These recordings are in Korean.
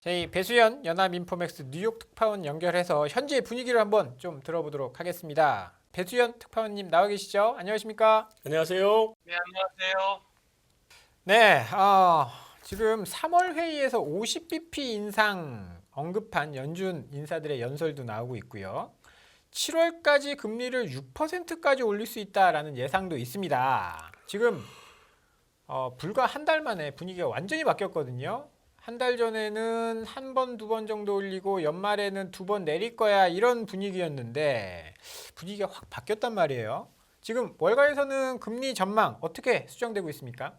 저희 배수연 연합인포맥스 뉴욕 특파원 연결해서 현재 분위기를 한번 좀 들어보도록 하겠습니다. 배수연 특파원님 나와 계시죠? 안녕하십니까? 안녕하세요. 네, 안녕하세요. 네, 지금 3월 회의에서 50bp 인상 언급한 연준 인사들의 연설도 나오고 있고요. 7월까지 금리를 6%까지 올릴 수 있다라는 예상도 있습니다. 지금 불과 한 달 만에 분위기가 완전히 바뀌었거든요. 한 달 전에는 한 번, 두 번 정도 올리고 연말에는 두 번 내릴 거야 이런 분위기였는데 분위기가 확 바뀌었단 말이에요. 지금 월가에서는 금리 전망 어떻게 수정되고 있습니까?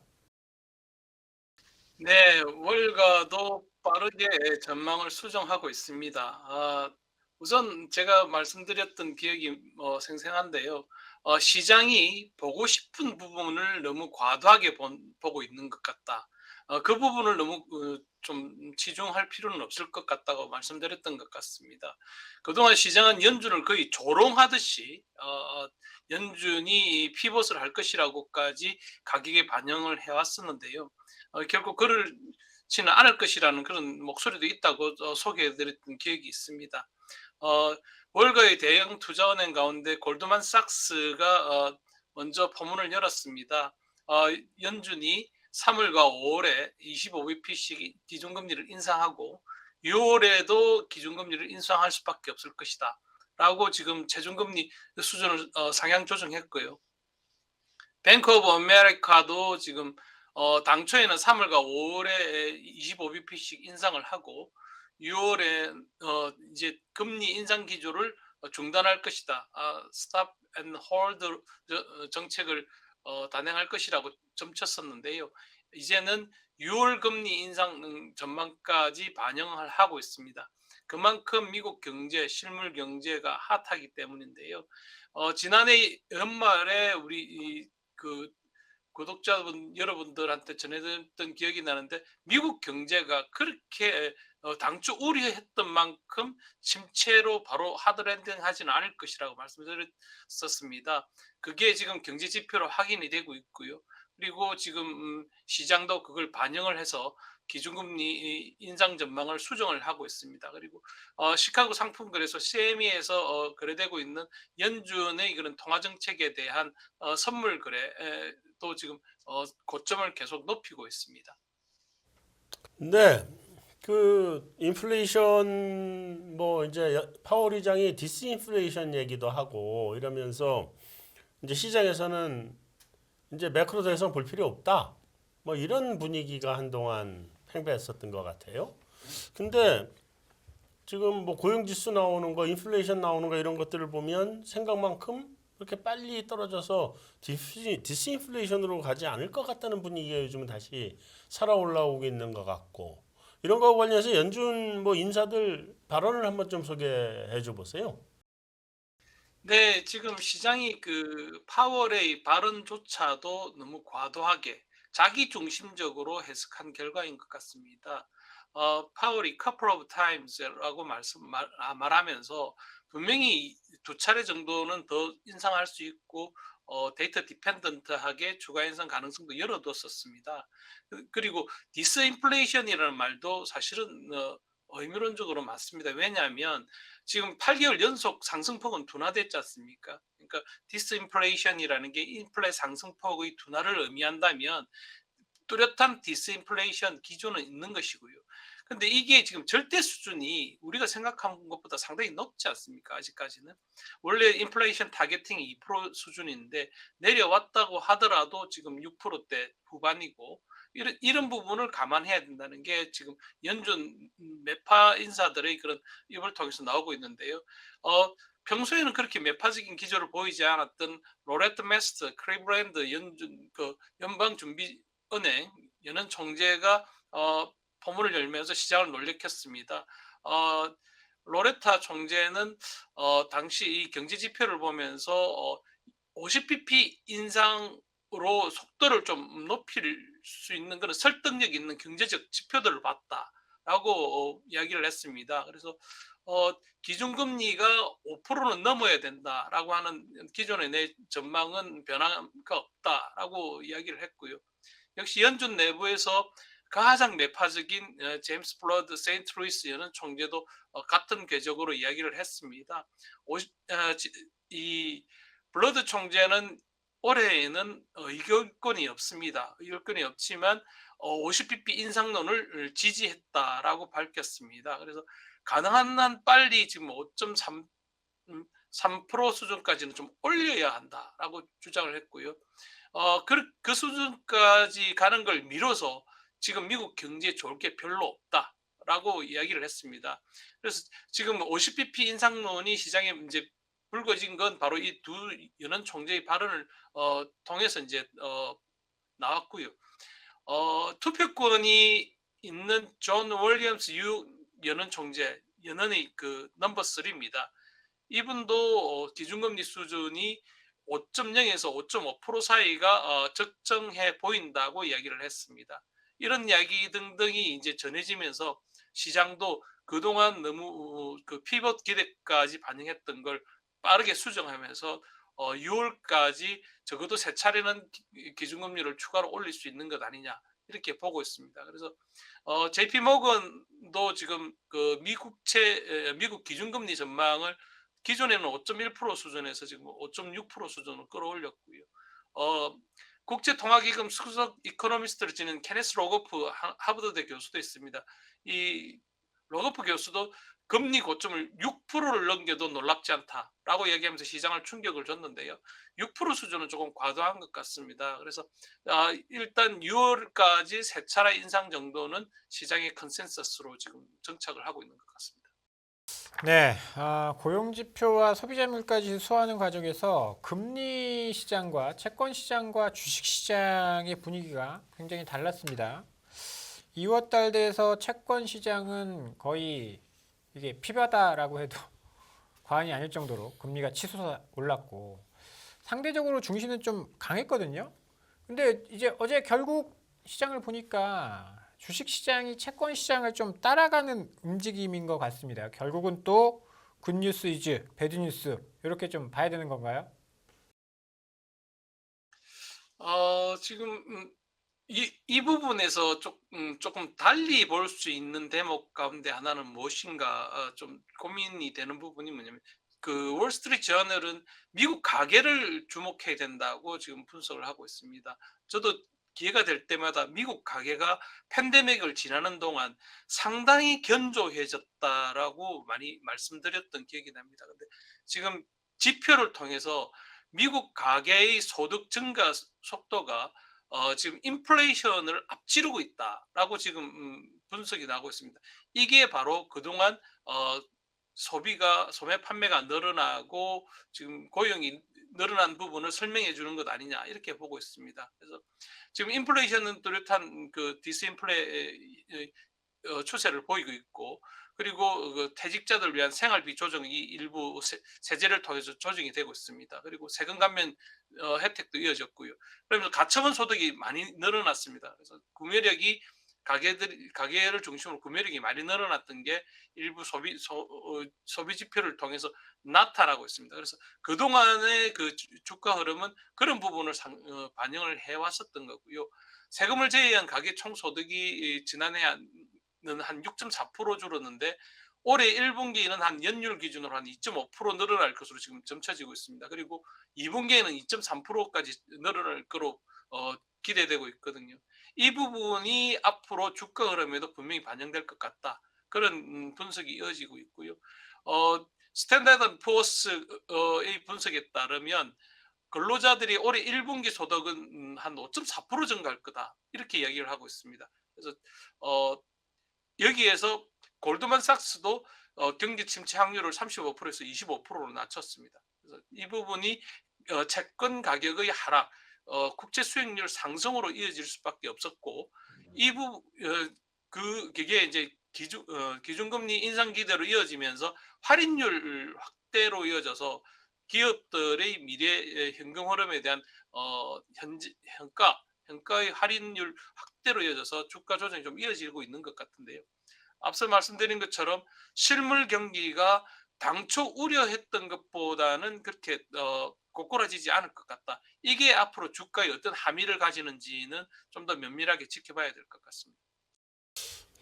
네, 월가도 빠르게 전망을 수정하고 있습니다. 우선 제가 말씀드렸던 기억이 생생한데요. 시장이 보고 싶은 부분을 너무 과도하게 보고 있는 것 같다. 그 부분을 너무 좀 치중할 필요는 없을 것 같다고 말씀드렸던 것 같습니다. 그동안 시장은 연준을 거의 조롱하듯이 연준이 피벗을 할 것이라고까지 가격에 반영을 해왔었는데요. 결국 그렇지는 않을 것이라는 그런 목소리도 있다고 소개해드렸던 기억이 있습니다. 어, 월가의 대형 투자은행 가운데 골드만삭스가 먼저 포문을 열었습니다. 어, 연준이 3월과 5월에 25bp씩 기준금리를 인상하고 6월에도 기준금리를 인상할 수밖에 없을 것이다. 라고 지금 최종금리 수준을 상향 조정했고요. 뱅크 오브 아메리카도 지금 당초에는 3월과 5월에 25bp씩 인상을 하고 6월에 이제 금리 인상 기조를 중단할 것이다. 스탑 앤 홀드 정책을 단행할 것이라고 점쳤었는데요. 이제는 6월 금리 인상 전망까지 반영을 하고 있습니다. 그만큼 미국 경제, 실물 경제가 핫하기 때문인데요. 지난해 연말에 우리 그 구독자분 여러분들한테 전해드렸던 기억이 나는데 미국 경제가 그렇게 당초 우려했던 만큼 침체로 바로 하드랜딩 하지는 않을 것이라고 말씀드렸었습니다. 그게 지금 경제 지표로 확인이 되고 있고요. 그리고 지금 시장도 그걸 반영을 해서 기준금리 인상 전망을 수정을 하고 있습니다. 그리고 시카고 상품거래소 CME에서 거래되고 있는 연준의 그런 통화 정책에 대한 선물 거래도 지금 고점을 계속 높이고 있습니다. 네, 그 인플레이션 뭐 이제 파월 의장이 디스인플레이션 얘기도 하고 이러면서 이제 시장에서는 이제 매크로 대선 볼 필요 없다. 뭐 이런 분위기가 한동안 팽배했었던 것 같아요. 근데 지금 뭐 고용지수 나오는 거, 인플레이션 나오는 거 이런 것들을 보면 생각만큼 그렇게 빨리 떨어져서 디스인플레이션으로 가지 않을 것 같다는 분위기가 요즘은 다시 살아 올라오고 있는 것 같고 이런 거와 관련해서 연준 뭐 인사들 발언을 한번 좀 소개해 줘 보세요. 네, 지금 시장이 그 파월의 발언조차도 너무 과도하게 자기 중심적으로 해석한 결과인 것 같습니다. 파월이 couple of times라고 말하면서 분명히 두 차례 정도는 더 인상할 수 있고 데이터 디펜던트하게 추가 인상 가능성도 열어뒀었습니다. 그리고 디스인플레이션이라는 말도 사실은 의미론적으로 맞습니다. 왜냐하면 지금 8개월 연속 상승폭은 둔화됐지 않습니까? 그러니까 디스인플레이션이라는 게 인플레 상승폭의 둔화를 의미한다면 뚜렷한 디스인플레이션 기조는 있는 것이고요. 근데 이게 지금 절대 수준이 우리가 생각한 것보다 상당히 높지 않습니까? 아직까지는. 원래 인플레이션 타겟팅이 2% 수준인데 내려왔다고 하더라도 지금 6%대 후반이고 이런 부분을 감안해야 된다는 게 지금 연준 매파 인사들의 그런 입을 통해서 나오고 있는데요. 평소에는 그렇게 매파적인 기조를 보이지 않았던 로레트 메스트, 크리브랜드 연준 그 연방준비 은행 연은 총재가 포문을 열면서 시장을 놀래켰습니다. 어, 로레타 총재는 당시 이 경제 지표를 보면서 50bp 인상으로 속도를 좀 높일 수 있는 그런 설득력 있는 경제적 지표들을 봤다라고 이야기를 했습니다. 그래서 기준금리가 5%는 넘어야 된다라고 하는 기존의 내 전망은 변화가 없다라고 이야기를 했고요. 역시 연준 내부에서 가장 매파적인 제임스 블러드 세인트 루이스 연은 총재도 같은 궤적으로 이야기를 했습니다. 이 블러드 총재는 올해에는 의결권이 없습니다. 의결권이 없지만 50bp 인상론을 지지했다라고 밝혔습니다. 그래서 가능한 한 빨리 지금 5.3% 수준까지는 좀 올려야 한다라고 주장을 했고요. 그 수준까지 가는 걸 미뤄서 지금 미국 경제에 좋을 게 별로 없다라고 이야기를 했습니다. 그래서 지금 50bp 인상론이 시장에 이제 불거진 건 바로 이 두 연은 총재의 발언을 통해서 이제 나왔고요. 투표권이 있는 존 윌리엄스 유 연은 총재, 연은의 그 넘버 3입니다. 이분도 기준금리 수준이 5.0에서 5.5% 사이가 적정해 보인다고 이야기를 했습니다. 이런 이야기 등등이 이제 전해지면서 시장도 그동안 너무 그 피벗 기대까지 반영했던 걸 빠르게 수정하면서 6월까지 적어도 세 차례는 기준금리를 추가로 올릴 수 있는 것 아니냐 이렇게 보고 있습니다. 그래서 JP 모건도 지금 그 미국 기준금리 전망을 기존에는 5.1% 수준에서 지금 5.6% 수준으로 끌어올렸고요. 국제통화기금 수석 이코노미스트를 지닌 케네스 로거프 하버드대 교수도 있습니다. 이 로거프 교수도 금리 고점을 6%를 넘겨도 놀랍지 않다라고 얘기하면서 시장을 충격을 줬는데요. 6% 수준은 조금 과도한 것 같습니다. 그래서 일단 6월까지 세 차례 인상 정도는 시장의 컨센서스로 지금 정착을 하고 있는 것 같습니다. 네, 고용 지표와 소비자 물가지 수하는 과정에서 금리 시장과 채권 시장과 주식 시장의 분위기가 굉장히 달랐습니다. 2월 달 돼서 채권 시장은 거의 이게 피바다라고 해도 과언이 아닐 정도로 금리가 치솟아 올랐고 상대적으로 중시는 좀 강했거든요. 근데 이제 어제 결국 시장을 보니까 주식 시장이 채권 시장을 좀 따라가는 움직임인 것 같습니다. 결국은 또 굿뉴스 이즈 배드뉴스 이렇게 좀 봐야 되는 건가요? 지금 이 부분에서 조금 달리 볼 수 있는 대목 가운데 하나는 무엇인가 좀 고민이 되는 부분이 뭐냐면 그 월스트리트 저널은 미국 가계를 주목해야 된다고 지금 분석을 하고 있습니다. 저도 기회가 될 때마다 미국 가계가 팬데믹을 지나는 동안 상당히 견조해졌다라고 많이 말씀드렸던 기억이 납니다. 근데 지금 지표를 통해서 미국 가계의 소득 증가 속도가 지금 인플레이션을 앞지르고 있다라고 지금 분석이 나오고 있습니다. 이게 바로 그동안 소매 판매가 늘어나고 지금 고용이 늘어난 부분을 설명해 주는 것 아니냐 이렇게 보고 있습니다. 그래서 지금 인플레이션은 뚜렷한 그 디스인플레 추세를 보이고 있고 그리고 그 퇴직자들 위한 생활비 조정이 일부 세제를 통해서 조정이 되고 있습니다. 그리고 세금 감면 혜택도 이어졌고요. 그러면서 가처분 소득이 많이 늘어났습니다. 그래서 구매력이 가계를 중심으로 구매력이 많이 늘어났던 게 일부 소비 지표를 통해서 나타나고 있습니다. 그래서 그동안의 그 주가 흐름은 그런 부분을 반영을 해왔었던 거고요. 세금을 제외한 가계 총소득이 지난해는 한 6.4% 줄었는데 올해 1분기에는 한 연율 기준으로 한 2.5% 늘어날 것으로 지금 점쳐지고 있습니다. 그리고 2분기에는 2.3%까지 늘어날 거로 기대되고 있거든요. 이 부분이 앞으로 주가 흐름에도 분명히 반영될 것 같다. 그런 분석이 이어지고 있고요. 스탠다드 포어스의 분석에 따르면 근로자들이 올해 1분기 소득은 한 5.4% 증가할 거다. 이렇게 이야기를 하고 있습니다. 그래서 여기에서 골드만삭스도 경기 침체 확률을 35%에서 25%로 낮췄습니다. 그래서 이 부분이 채권 가격의 하락, 국채 수익률 상승으로 이어질 수밖에 없었고 그게 이제 기준금리 인상 기대로 이어지면서 할인율 확대로 이어져서 기업들의 미래 현금 흐름에 대한 현가의 할인율 확대로 이어져서 주가 조정이 좀 이어지고 있는 것 같은데요. 앞서 말씀드린 것처럼 실물 경기가 당초 우려했던 것보다는 그렇게 고꾸라지지 않을 것 같다. 이게 앞으로 주가에 어떤 함의를 가지는지는 좀 더 면밀하게 지켜봐야 될 것 같습니다.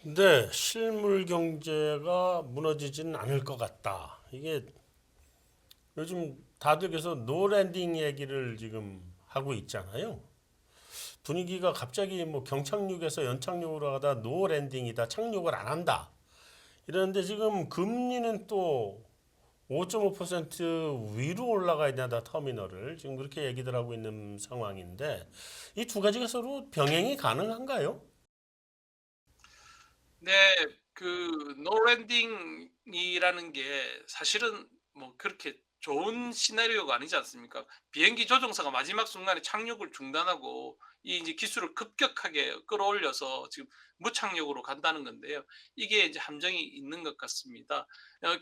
근데 실물 경제가 무너지지는 않을 것 같다. 이게 요즘 다들 계속 노랜딩 얘기를 지금 하고 있잖아요. 분위기가 갑자기 뭐 경착륙에서 연착륙으로 가다 노랜딩이다, 착륙을 안 한다. 이러는데 지금 금리는 또 5.5% 위로 올라가야 된다, 터미널을. 지금 그렇게 얘기들 하고 있는 상황인데 이 두 가지가 서로 병행이 가능한가요? 네. 그 노랜딩이라는 게 사실은 뭐 그렇게 좋은 시나리오가 아니지 않습니까? 비행기 조종사가 마지막 순간에 착륙을 중단하고 이 이제 기술을 급격하게 끌어올려서 지금 무착륙으로 간다는 건데요. 이게 이제 함정이 있는 것 같습니다.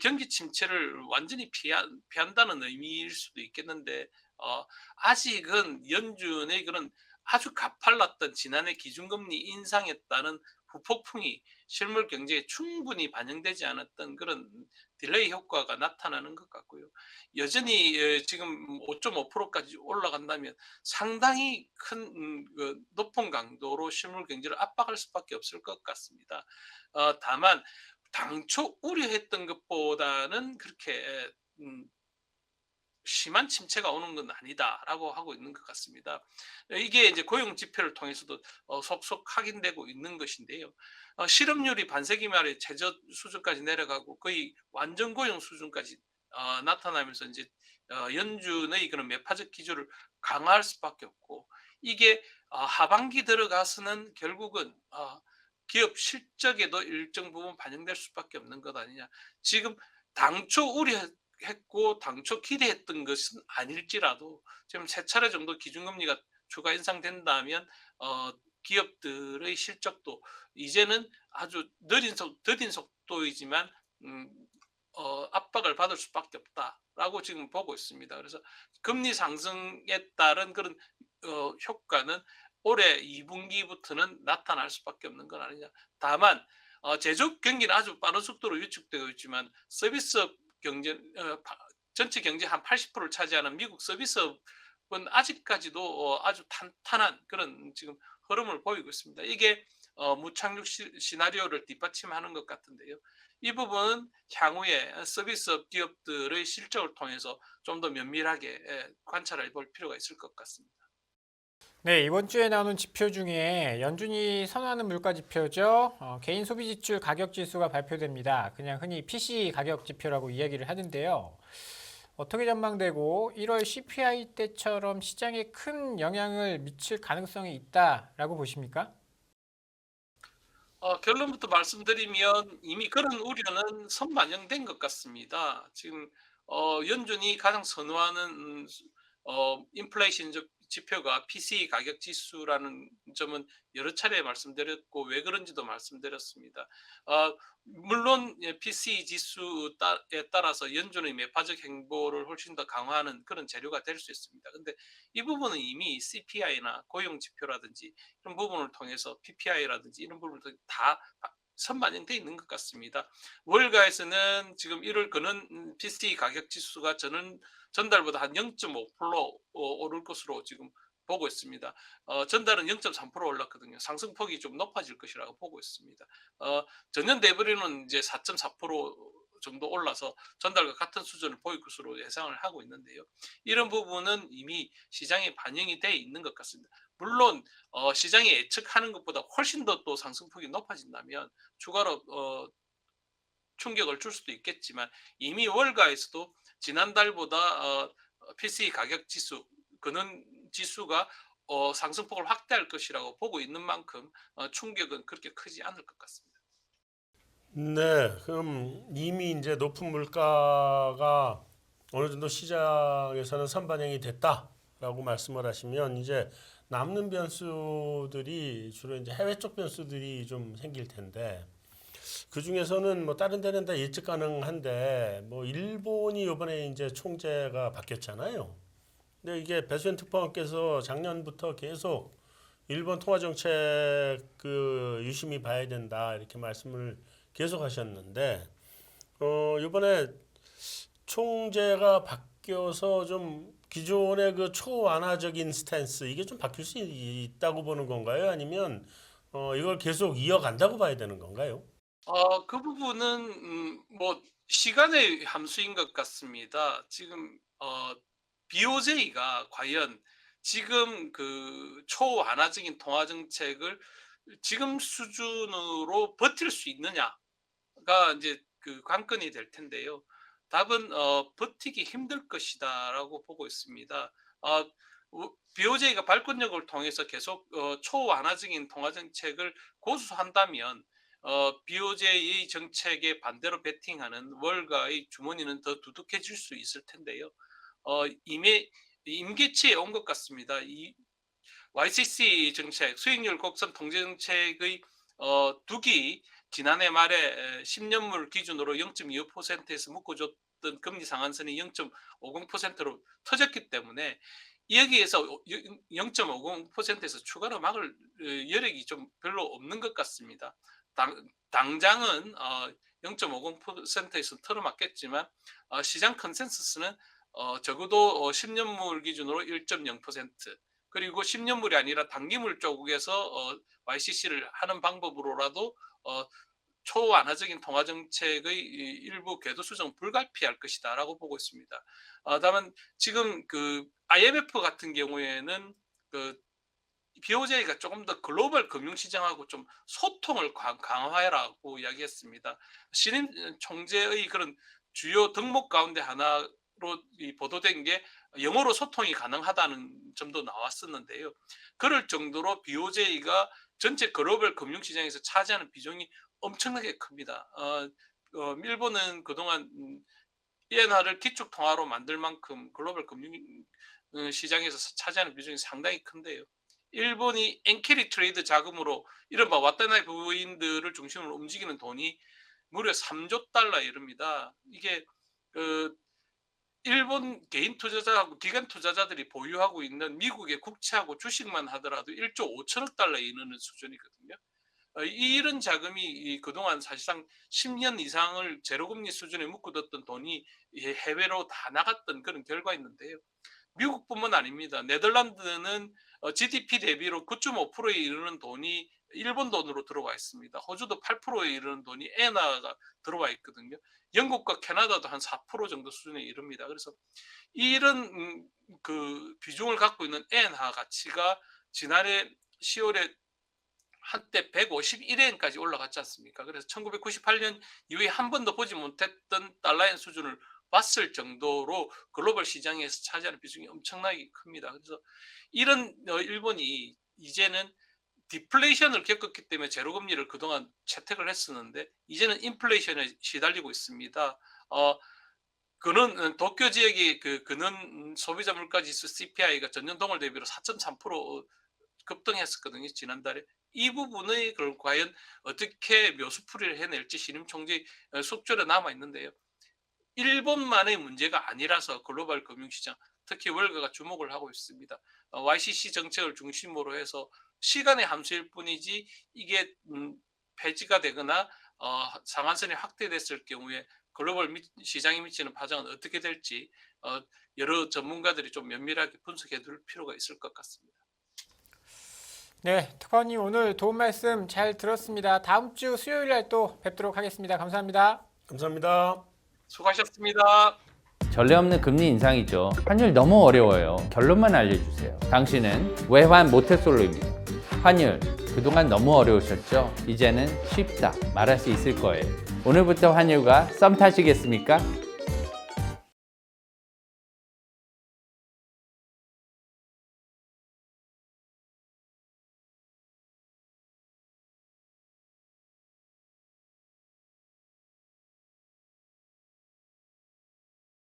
경기 침체를 완전히 피한다는 의미일 수도 있겠는데 아직은 연준의 그런 아주 가팔랐던 지난해 기준금리 인상에 따른 후폭풍이 실물 경제에 충분히 반영되지 않았던 그런 딜레이 효과가 나타나는 것 같고요. 여전히 지금 5.5%까지 올라간다면 상당히 큰 그 높은 강도로 실물 경제를 압박할 수밖에 없을 것 같습니다. 다만 당초 우려했던 것보다는 그렇게 음 심한 침체가 오는 건 아니다라고 하고 있는 것 같습니다. 이게 이제 고용 지표를 통해서도 속속 확인되고 있는 것인데요. 실업률이 반세기 말에 최저 수준까지 내려가고 거의 완전 고용 수준까지 나타나면서 이제 연준의 그런 매파적 기조를 강화할 수밖에 없고 이게 하반기 들어가서는 결국은 기업 실적에도 일정 부분 반영될 수밖에 없는 것 아니냐. 지금 당초 우려했고 당초 기대했던 것은 아닐지라도 지금 세 차례 정도 기준금리가 추가 인상된다면 어, 기업들의 실적도 이제는 아주 더딘 속도이지만 음, 압박을 받을 수밖에 없다라고 지금 보고 있습니다. 그래서 금리 상승에 따른 그런 효과는 올해 2분기부터는 나타날 수밖에 없는 건 아니냐. 다만 제조업 경기는 아주 빠른 속도로 위축되고 있지만 서비스업 경제 전체 경제 한 80%를 차지하는 미국 서비스업은 아직까지도 아주 탄탄한 그런 지금 흐름을 보이고 있습니다. 이게 무착륙 시나리오를 뒷받침하는 것 같은데요. 이 부분은 향후에 서비스업 기업들의 실적을 통해서 좀 더 면밀하게 관찰해 볼 필요가 있을 것 같습니다. 네, 이번 주에 나오는 지표 중에 연준이 선호하는 물가 지표죠. 개인 소비 지출 가격 지수가 발표됩니다. 그냥 흔히 PC 가격 지표라고 이야기를 하는데요. 어떻게 전망되고 1월 CPI 때처럼 시장에 큰 영향을 미칠 가능성이 있다라고 보십니까? 결론부터 말씀드리면 이미 그런 우려는 선반영된 것 같습니다. 지금 연준이 가장 선호하는 인플레이션 지표가 PCE 가격 지수라는 점은 여러 차례 말씀드렸고 왜 그런지도 말씀드렸습니다. 물론 PCE 지수에 따라서 연준의 매파적 행보를 훨씬 더 강화하는 그런 재료가 될 수 있습니다. 근데 이 부분은 이미 CPI나 고용 지표라든지 이런 부분을 통해서 PPI라든지 이런 부분들 다 선반영돼 있는 것 같습니다. 월가에서는 지금 1월 그는 PCE 가격 지수가 전달보다 한 0.5% 오를 것으로 지금 보고 있습니다. 전달은 0.3% 올랐거든요. 상승폭이 좀 높아질 것이라고 보고 있습니다. 전년 대비로는 이제 4.4% 정도 올라서 전달과 같은 수준을 보일 것으로 예상을 하고 있는데요. 이런 부분은 이미 시장에 반영이 돼 있는 것 같습니다. 물론 시장이 예측하는 것보다 훨씬 더 또 상승폭이 높아진다면 추가로 충격을 줄 수도 있겠지만 이미 월가에서도 지난달보다 PCE 가격 지수, 그는 지수가 상승폭을 확대할 것이라고 보고 있는 만큼 충격은 그렇게 크지 않을 것 같습니다. 네, 그럼 이미 이제 높은 물가가 어느 정도 시장에서는 선반영이 됐다라고 말씀을 하시면 이제 남는 변수들이 주로 이제 해외 쪽 변수들이 좀 생길 텐데 그 중에서는 뭐 다른 데는 다 예측 가능한데 뭐 일본이 이번에 이제 총재가 바뀌었잖아요. 근데 이게 배수현 특파원께서 작년부터 계속 일본 통화 정책 그 유심히 봐야 된다 이렇게 말씀을 계속 하셨는데 이번에 총재가 바뀌어서 좀 기존의 그 초완화적인 스탠스 이게 좀 바뀔 수 있다고 보는 건가요? 아니면 이걸 계속 이어간다고 봐야 되는 건가요? 그 부분은 뭐 시간의 함수인 것 같습니다. 지금 BOJ가 과연 지금 그 초완화적인 통화 정책을 지금 수준으로 버틸 수 있느냐가 이제 그 관건이 될 텐데요. 답은 버티기 힘들 것이다라고 보고 있습니다. BOJ가 발권력을 통해서 계속 초완화적인 통화 정책을 고수한다면 BOJ의 정책에 반대로 베팅하는 월가의 주머니는 더 두둑해질 수 있을 텐데요. 이미 임계치에 온 것 같습니다. 이 YCC 정책, 수익률 곡선 통제 정책의 둑이 지난해 말에 10년물 기준으로 0.25%에서 묶어줬던 금리 상한선이 0.50%로 터졌기 때문에 여기에서 0.50%에서 추가로 막을 여력이 좀 별로 없는 것 같습니다. 당장은 0.50%에서 털어맞겠지만 시장 컨센서스는 적어도 10년물 기준으로 1.0% 그리고 10년물이 아니라 단기물 쪽에서 YCC를 하는 방법으로라도 초완화적인 통화 정책의 일부 궤도 수정 불가피할 것이다라고 보고 있습니다. 다만 지금 그 IMF 같은 경우에는 그 BOJ가 조금 더 글로벌 금융시장하고 좀 소통을 강화해라고 이야기했습니다. 신임 총재의 그런 주요 덕목 가운데 하나로 보도된 게 영어로 소통이 가능하다는 점도 나왔었는데요. 그럴 정도로 BOJ가 전체 글로벌 금융시장에서 차지하는 비중이 엄청나게 큽니다. 일본은 그동안 ENR을 기축통화로 만들 만큼 글로벌 금융시장에서 차지하는 비중이 상당히 큰데요. 일본이 엔캐리 트레이드 자금으로 이른바 와타나베 부인들을 중심으로 움직이는 돈이 무려 3조 달러에 이릅니다. 이게 일본 개인 투자자하고 기관 투자자들이 보유하고 있는 미국의 국채하고 주식만 하더라도 1조 5천억 달러에 이르는 수준이거든요. 이런 자금이 그동안 사실상 10년 이상을 제로금리 수준에 묶어뒀던 돈이 해외로 다 나갔던 그런 결과였는데요. 미국뿐만 아닙니다. 네덜란드는 GDP 대비로 9.5%에 이르는 돈이 일본 돈으로 들어와 있습니다. 호주도 8%에 이르는 돈이 엔화가 들어와 있거든요. 영국과 캐나다도 한 4% 정도 수준에 이릅니다. 그래서 이런 그 비중을 갖고 있는 엔화 가치가 지난해 10월에 한때 151엔까지 올라갔지 않습니까? 그래서 1998년 이후에 한 번도 보지 못했던 달러엔 수준을 봤을 정도로 글로벌 시장에서 차지하는 비중이 엄청나게 큽니다. 그래서 이런 일본이 이제는 디플레이션을 겪었기 때문에 제로금리를 그동안 채택을 했었는데 이제는 인플레이션에 시달리고 있습니다. 도쿄 지역의 그 근원 소비자 물가지수 CPI가 전년 동월 대비로 4.3% 급등했었거든요. 지난달에. 이 부분의 그걸 과연 어떻게 묘수풀이를 해낼지 신임 총재 속절에 남아 있는데요. 일본만의 문제가 아니라서 글로벌 금융시장, 특히 월가가 주목을 하고 있습니다. YCC 정책을 중심으로 해서 시간의 함수일 뿐이지 이게 폐지가 되거나 상한선이 확대됐을 경우에 글로벌 시장에 미치는 파장은 어떻게 될지 여러 전문가들이 좀 면밀하게 분석해 둘 필요가 있을 것 같습니다. 네, 특파원님 오늘 도움 말씀 잘 들었습니다. 다음 주 수요일 날 또 뵙도록 하겠습니다. 감사합니다. 감사합니다. 수고하셨습니다. 전례 없는 금리 인상이죠. 환율 너무 어려워요. 결론만 알려주세요. 당신은 외환 모태솔로입니다. 환율 그동안 너무 어려우셨죠? 이제는 쉽다 말할 수 있을 거예요. 오늘부터 환율과 썸 타시겠습니까?